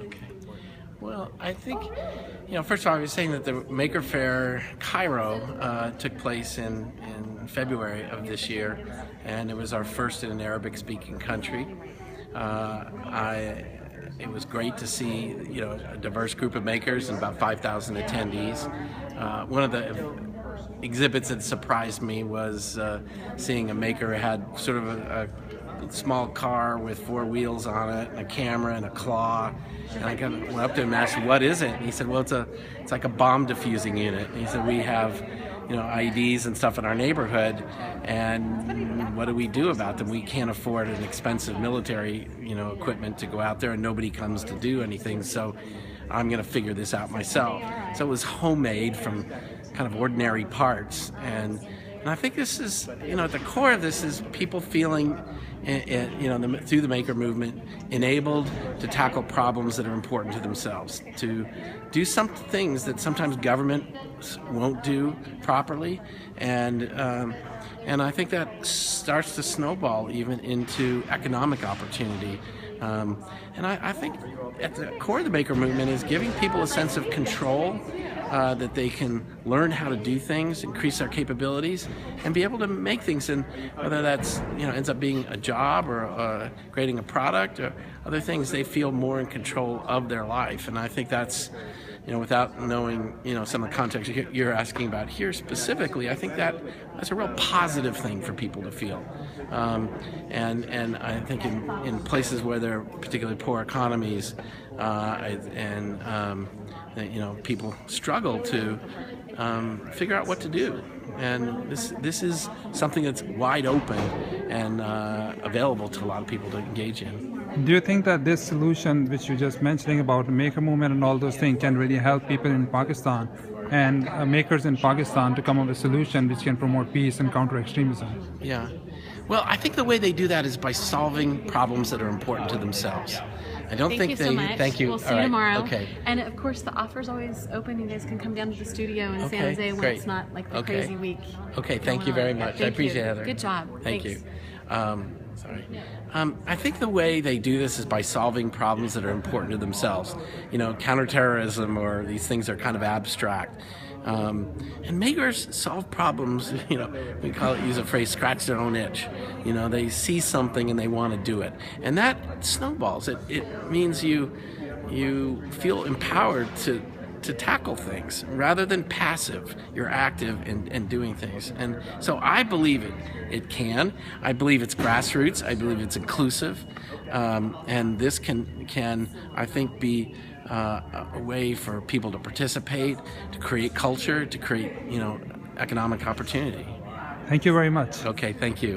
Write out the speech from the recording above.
Okay. Well, I think, first of all, I was saying that the Maker Faire Cairo took place in February of this year, and it was our first in an Arabic-speaking country. It was great to see, a diverse group of makers and about 5,000 attendees. One of the exhibits that surprised me was seeing a maker who had sort of a small car with 4 wheels on it, and a camera and a claw. And I went up to him and asked, "What is it?" And he said, "Well, it's like a bomb diffusing unit." And he said, "We have, IEDs and stuff in our neighborhood, and what do we do about them? We can't afford an expensive military, equipment to go out there, and nobody comes to do anything. So I'm going to figure this out myself." So it was homemade from kind of ordinary parts, and I think this is, at the core of this is people feeling, through the maker movement, enabled to tackle problems that are important to themselves, to do some things that sometimes government won't do properly, and I think that starts to snowball even into economic opportunity. And I think at the core of the maker movement is giving people a sense of control, that they can learn how to do things, increase their capabilities, and be able to make things. And whether that's ends up being a job or creating a product or other things, they feel more in control of their life. And I think that's, without knowing some of the context you're asking about here specifically, I think that's a real positive thing for people to feel. And I think in places where there are particularly poor economies, people struggle to figure out what to do, and this is something that's wide open and available to a lot of people to engage in. Do you think that this solution, which you're just mentioning about the maker movement and all those things, can really help people in Pakistan and makers in Pakistan to come up with a solution which can promote peace and counter extremism? Yeah. Well, I think the way they do that is by solving problems that are important to themselves. I don't Thank think you they. so much. Thank you. We'll see All you right. tomorrow. Okay. And of course, the offer's always open. You guys can come down to the studio in San Jose when great. it's not like the Okay. crazy week. Okay. Thank you very much. I appreciate it, Heather. Good job. Thank Thanks. you. Sorry. I think the way they do this is by solving problems that are important to themselves. Counterterrorism or these things are kind of abstract. And makers solve problems, we use a phrase, scratch their own itch. They see something and they want to do it. And that snowballs. It means you feel empowered to tackle things rather than passive. You're active in doing things. And so I believe it can. I believe it's grassroots. I believe it's inclusive. And this can I think, be a way for people to participate, to create culture, to create, economic opportunity. Thank you very much. Okay, thank you.